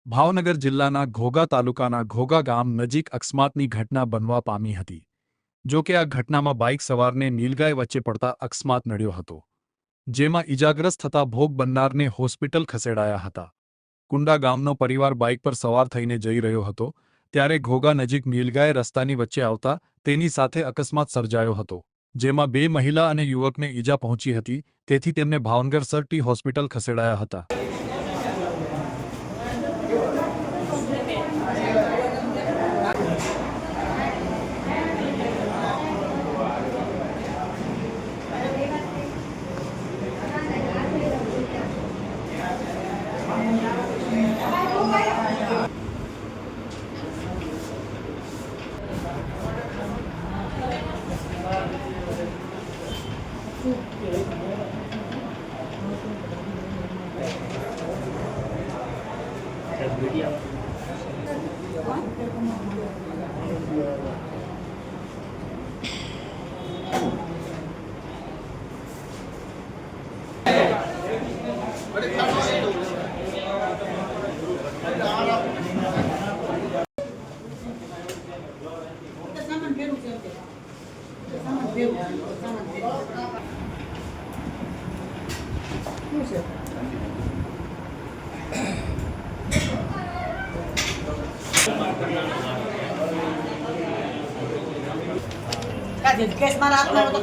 ભાવનગર જિલ્લાના ઘોઘા તાલુકાના ઘોઘા ગામ નજીક અકસ્માતની ઘટના બનવા પામી હતી। જો કે આ ઘટનામાં બાઇક સવારને નીલગાય વચ્ચે પડતા અકસ્માત નડ્યો હતો, જેમાં ઈજાગ્રસ્ત થતા ભોગ બનનારને હોસ્પિટલ ખસેડાયા હતા। કુંડા ગામનો પરિવાર બાઇક પર સવાર થઈને જઈ રહ્યો હતો, ત્યારે ઘોઘા નજીક નીલગાય રસ્તાની વચ્ચે આવતા તેની સાથે અકસ્માત સર્જાયો હતો, જેમાં બે મહિલા અને યુવકને ઈજા પહોંચી હતી, તેથી તેમને ભાવનગર સર હોસ્પિટલ ખસેડાયા હતા। કેસ મારા હાથમાં તો